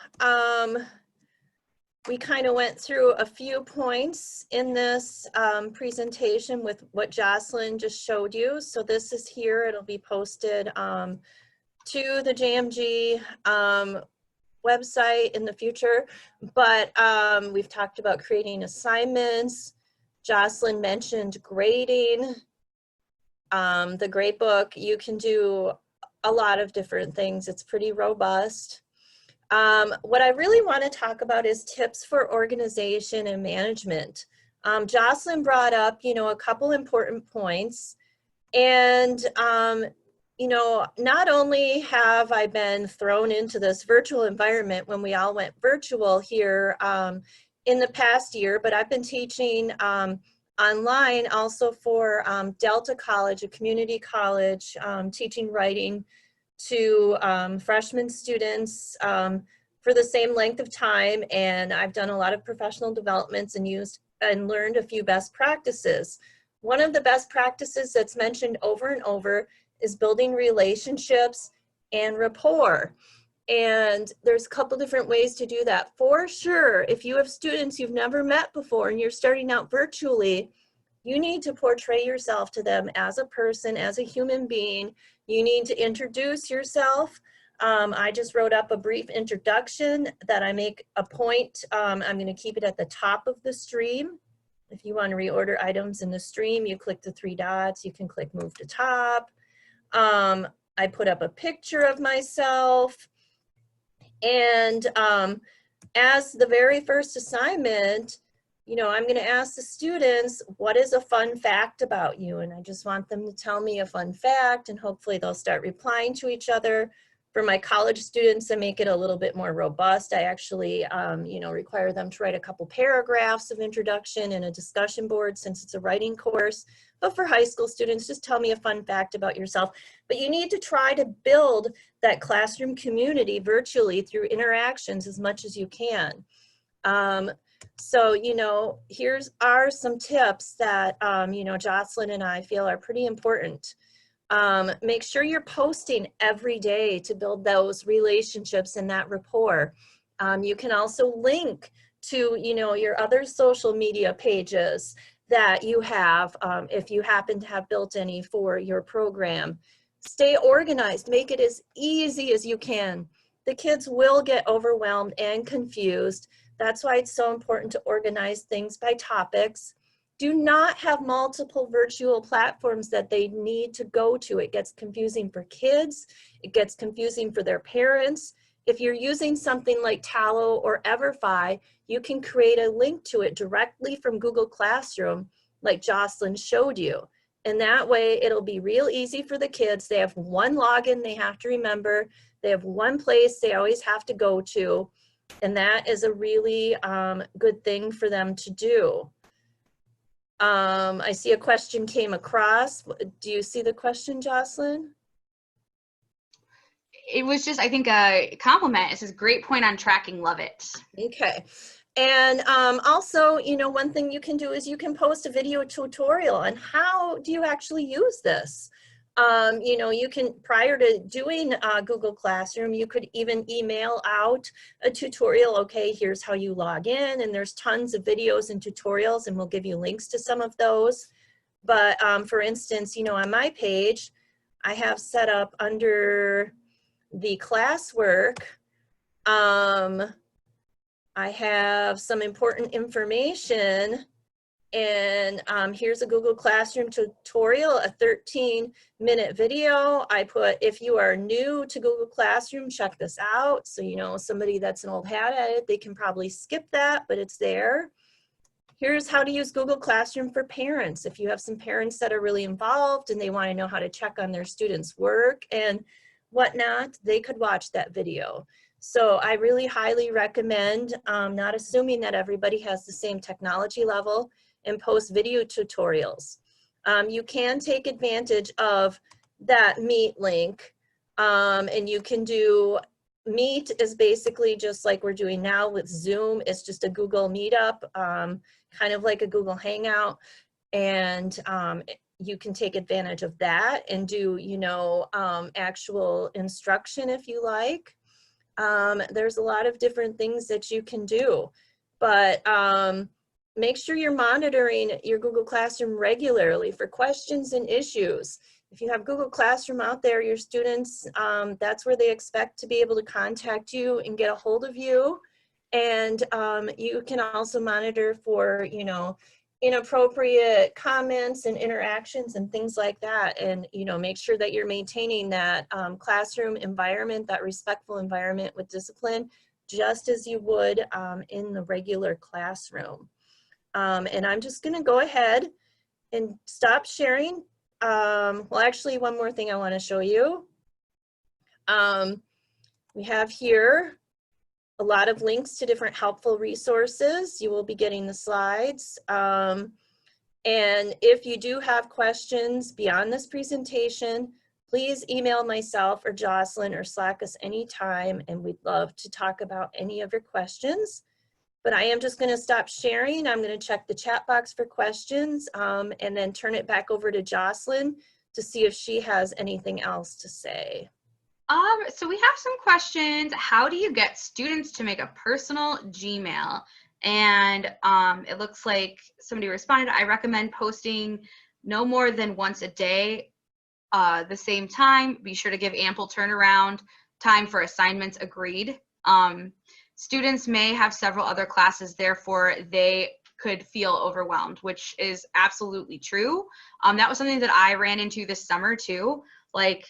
we kind of went through a few points in this presentation with what Jocelyn just showed you. So this is here. It'll be posted to the JMG website in the future. But we've talked about creating assignments. Jocelyn mentioned grading. The grade book, you can do a lot of different things. It's pretty robust. What I really want to talk about is tips for organization and management. Jocelyn brought up, a couple important points. And, not only have I been thrown into this virtual environment when we all went virtual here in the past year, but I've been teaching online also for Delta College, a community college, teaching writing to freshman students for the same length of time, and I've done a lot of professional developments and used and learned a few best practices. One of the best practices that's mentioned over and over is building relationships and rapport. And there's a couple different ways to do that. For sure, if you have students you've never met before and you're starting out virtually, you need to portray yourself to them as a person, as a human being. You need to introduce yourself. I just wrote up a brief introduction that I make a point. I'm going to keep it at the top of the stream. If you want to reorder items in the stream, you click the three dots. You can click move to top. I put up a picture of myself. And as the very first assignment, I'm going to ask the students, what is a fun fact about you? And I just want them to tell me a fun fact, and hopefully they'll start replying to each other. For my college students, to make it a little bit more robust, I actually, require them to write a couple paragraphs of introduction and a discussion board since it's a writing course. But for high school students, just tell me a fun fact about yourself. But you need to try to build that classroom community virtually through interactions as much as you can. So, here's are some tips that, Jocelyn and I feel are pretty important. Make sure you're posting every day to build those relationships and that rapport. You can also link to, your other social media pages that you have, if you happen to have built any for your program. Stay organized, make it as easy as you can. The kids will get overwhelmed and confused. That's why it's so important to organize things by topics. Do not have multiple virtual platforms that they need to go to. It gets confusing for kids. It gets confusing for their parents. If you're using something like Tallo or Everfi, you can create a link to it directly from Google Classroom, like Jocelyn showed you. And that way it'll be real easy for the kids. They have one login they have to remember. They have one place they always have to go to. And that is a really good thing for them to do. I see a question came across. Do you see the question, Jocelyn? It was just, I think, a compliment. It says, great point on tracking, love it. Okay. And also, one thing you can do is you can post a video tutorial on how do you actually use this. You can, prior to doing Google Classroom, you could even email out a tutorial. Okay, here's how you log in, and there's tons of videos and tutorials, and we'll give you links to some of those. But for instance, on my page, I have set up under the classwork, I have some important information, and here's a Google Classroom tutorial, a 13-minute video. I put, if you are new to Google Classroom, check this out. So, somebody that's an old hat at it, they can probably skip that, but it's there. Here's how to use Google Classroom for parents. If you have some parents that are really involved and they want to know how to check on their students' work and whatnot, they could watch that video. So I really highly recommend, not assuming that everybody has the same technology level, and post video tutorials. You can take advantage of that Meet link, and you can do, Meet is basically just like we're doing now with Zoom. It's just a Google Meetup, kind of like a Google Hangout, and you can take advantage of that and do, actual instruction if you like. There's a lot of different things that you can do, but make sure you're monitoring your Google Classroom regularly for questions and issues. If you have Google Classroom out there, your students, that's where they expect to be able to contact you and get a hold of you. And you can also monitor for, inappropriate comments and interactions and things like that. And, make sure that you're maintaining that classroom environment, that respectful environment with discipline, just as you would in the regular classroom. And I'm just gonna go ahead and stop sharing. Well, actually, one more thing I wanna show you. We have here a lot of links to different helpful resources. You will be getting the slides. And if you do have questions beyond this presentation, please email myself or Jocelyn or Slack us anytime, and we'd love to talk about any of your questions. But I am just gonna stop sharing. I'm gonna check the chat box for questions, and then turn it back over to Jocelyn to see if she has anything else to say. So we have some questions. How do you get students to make a personal Gmail? And it looks like somebody responded, I recommend posting no more than once a day, the same time. Be sure to give ample turnaround time for assignments, agreed. Students may have several other classes, therefore they could feel overwhelmed, which is absolutely true. That was something that I ran into this summer too. Like,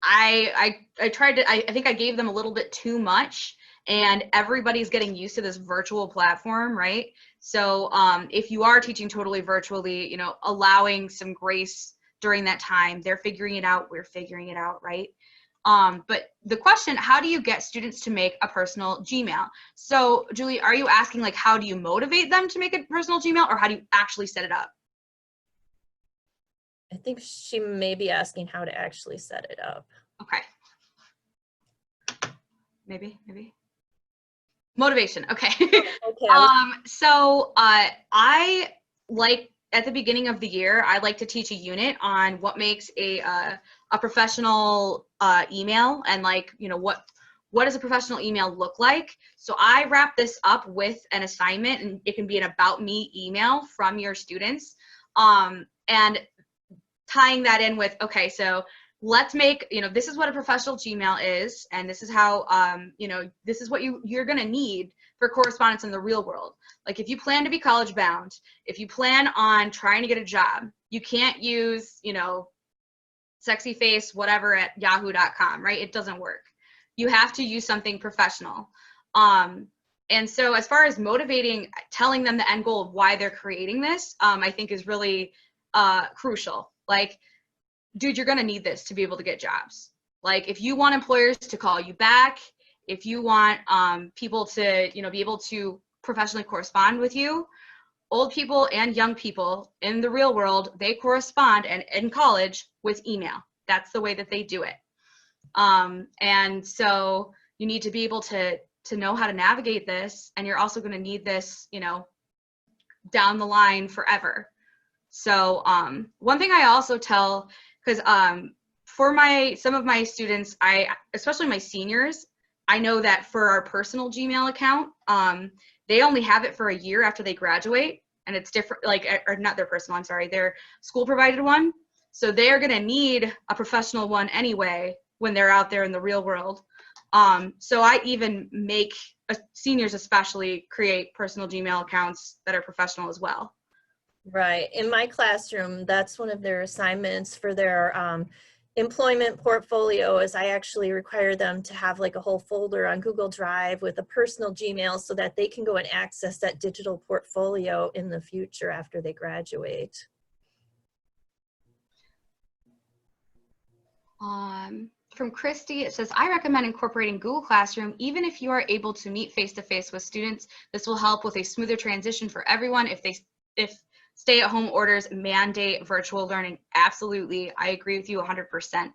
I tried to, I think I gave them a little bit too much, and everybody's getting used to this virtual platform, right? So if you are teaching totally virtually, you know, allowing some grace during that time, they're figuring it out, we're figuring it out, right? But the question, how do you get students to make a personal Gmail? So Julie, are you asking like, how do you motivate them to make a personal Gmail, or how do you actually set it up? I think she may be asking how to actually set it up. Okay. Maybe. Motivation. Okay. Okay. So I like at the beginning of the year, I like to teach a unit on what makes a professional email, and like, you know, what does a professional email look like? So I wrap this up with an assignment, and it can be an about me email from your students. And tying that in with, okay, so let's make, you know, this is what a professional Gmail is, and this is how, you know, this is what you're going to need for correspondence in the real world. Like if you plan to be college bound, if you plan on trying to get a job, you can't use, you know, sexy face, whatever at yahoo.com, right? It doesn't work. You have to use something professional. And so as far as motivating, telling them the end goal of why they're creating this, I think is really crucial. Like, dude, you're going to need this to be able to get jobs. Like if you want employers to call you back, if you want people to, you know, be able to professionally correspond with you, old people and young people in the real world, they correspond, and in college, with email. That's the way that they do it. And so you need to be able to know how to navigate this, and you're also going to need this, you know, down the line forever. So one thing I also tell, because for some of my students, especially my seniors, I know that for our personal Gmail account, they only have it for a year after they graduate, and it's different, like, or not their personal, I'm sorry, their school provided one. So they're going to need a professional one anyway when they're out there in the real world. So I even make seniors especially create personal Gmail accounts that are professional as well. Right. In my classroom, that's one of their assignments for their employment portfolio, is I actually require them to have like a whole folder on Google Drive with a personal Gmail so that they can go and access that digital portfolio in the future after they graduate. From Christy, it says, I recommend incorporating Google Classroom. Even if you are able to meet face-to-face with students, this will help with a smoother transition for everyone if stay-at-home orders mandate virtual learning. Absolutely, I agree with you 100%.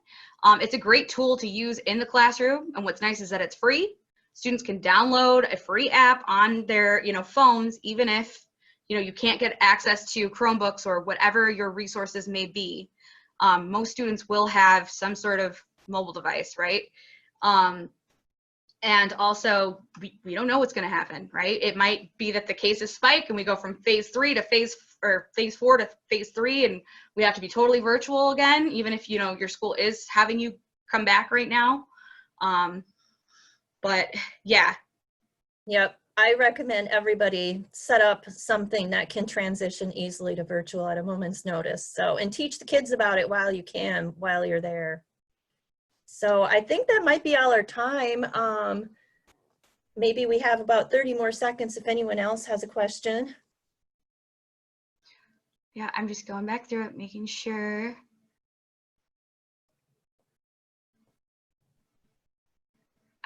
It's a great tool to use in the classroom, and what's nice is that it's free. Students can download a free app on their, you know, phones, even if, you know, you can't get access to Chromebooks or whatever your resources may be. Most students will have some sort of mobile device, right? And also, we don't know what's going to happen, right? It might be that the cases spike and we go from phase 3 to phase 4 to phase 3, and we have to be totally virtual again, even if, you know, your school is having you come back right now. But yeah. Yep. I recommend everybody set up something that can transition easily to virtual at a moment's notice. So, and teach the kids about it while you can, while you're there. So I think that might be all our time. Maybe we have about 30 more seconds if anyone else has a question. Yeah, I'm just going back through it, making sure.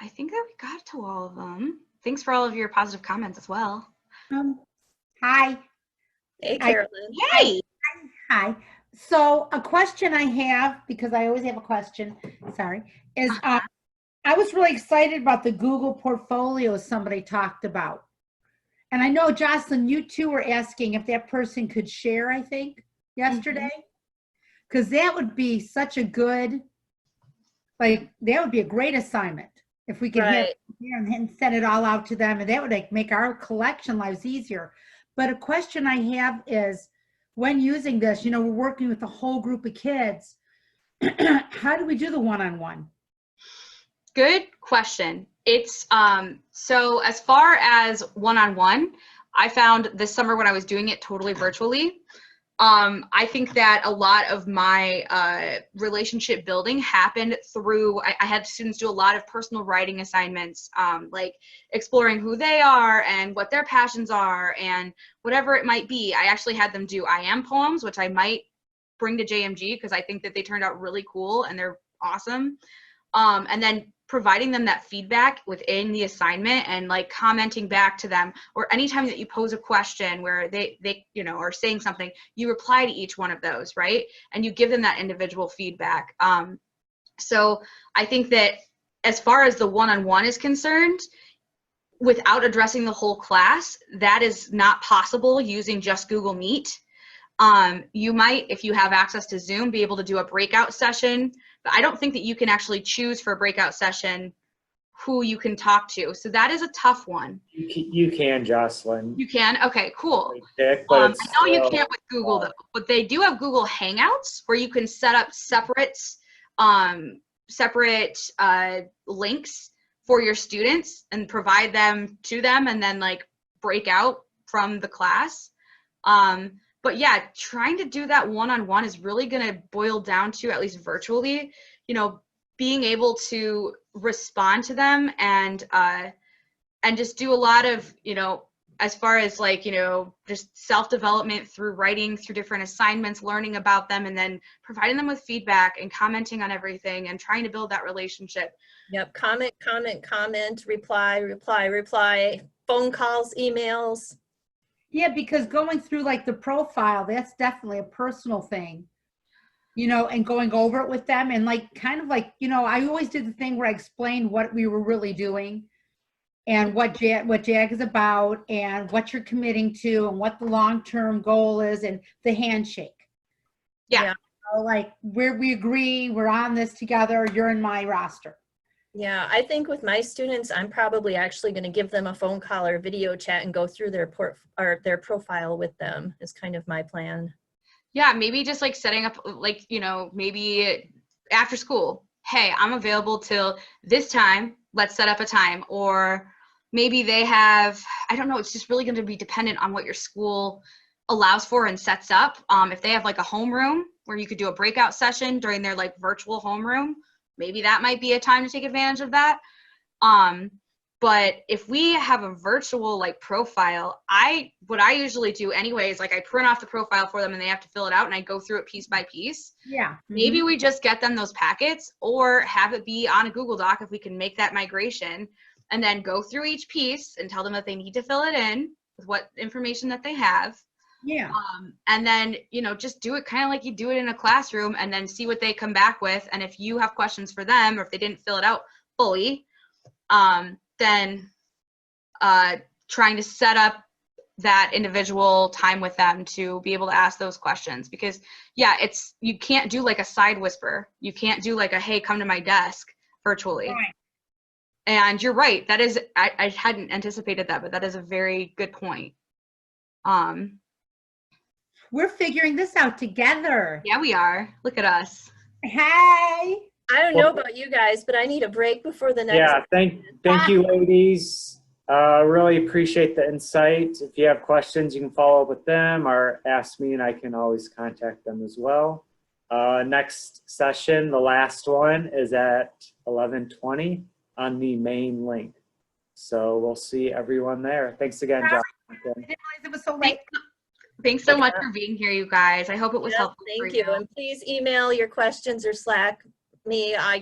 I think that we got to all of them. Thanks for all of your positive comments as well. Hi. Hey, Carolyn. Hey. Hi. So a question I have, because I always have a question, sorry, is I was really excited about the Google portfolio somebody talked about. And I know, Jocelyn, you too were asking if that person could share, I think, yesterday. Because that would be such a good, like, that would be a great assignment if we could have it here and send it all out to them. And that would like make our collection lives easier. But a question I have is, when using this, you know, we're working with a whole group of kids. How do we do the one-on-one? Good question. It's so as far as one-on-one, I found this summer when I was doing it totally virtually, I think that a lot of my relationship building happened through, I had students do a lot of personal writing assignments, like exploring who they are and what their passions are and whatever it might be. I actually had them do I am poems, which I might bring to JMG because I think that they turned out really cool and they're awesome. And then providing them that feedback within the assignment and like commenting back to them, or anytime that you pose a question where they you know are saying something, you reply to each one of those, right? And you give them that individual feedback. So I think that as far as the one-on-one is concerned, without addressing the whole class, that is not possible using just Google Meet. You might, if you have access to Zoom, be able to do a breakout session, but I don't think that you can actually choose for a breakout session who you can talk to. So that is a tough one. You can, Jocelyn. You can? Okay, cool. Pick, I but know you can't with Google though, but they do have Google Hangouts where you can set up separate links for your students and provide them to them and then like break out from the class. But yeah, trying to do that one-on-one is really going to boil down to, at least virtually, you know, being able to respond to them and just do a lot of, you know, as far as like, you know, just self-development through writing, through different assignments, learning about them, and then providing them with feedback and commenting on everything and trying to build that relationship. Yep, comment, reply, phone calls, emails. Yeah, because going through like the profile, that's definitely a personal thing, you know, and going over it with them and like kind of like, you know, I always did the thing where I explained what we were really doing and what JAG is about and what you're committing to and what the long-term goal is and the handshake. Yeah. So, like where we agree, we're on this together, you're in my roster. Yeah, I think with my students, I'm probably actually going to give them a phone call or video chat and go through their profile with them is kind of my plan. Yeah, maybe just like setting up like, you know, maybe after school, hey, I'm available till this time, let's set up a time. Or maybe they have, I don't know, it's just really going to be dependent on what your school allows for and sets up. If they have like a homeroom where you could do a breakout session during their like virtual homeroom, maybe that might be a time to take advantage of that. But if we have a virtual like profile, what I usually do anyway is like I print off the profile for them and they have to fill it out and I go through it piece by piece. Yeah. Maybe we just get them those packets or have it be on a Google Doc if we can make that migration, and then go through each piece and tell them that they need to fill it in with what information that they have. Yeah. And then, you know, just do it kind of like you do it in a classroom and then see what they come back with. And if you have questions for them or if they didn't fill it out fully, then trying to set up that individual time with them to be able to ask those questions. Because yeah, you can't do like a side whisper. You can't do like a, hey, come to my desk virtually. Right. And you're right. That is, I hadn't anticipated that, but that is a very good point. We're figuring this out together. Yeah, we are. Look at us. Hey. I don't know about you guys, but I need a break before the next. Yeah, thank you, ladies. Really appreciate the insight. If you have questions, you can follow up with them or ask me and I can always contact them as well. Next session, the last one, is at 11:20 on the main link. So we'll see everyone there. Thanks again, Jonathan. I didn't realize it was so late. Thanks so much for being here, you guys. I hope it was helpful. Thank you. And please email your questions or Slack me. I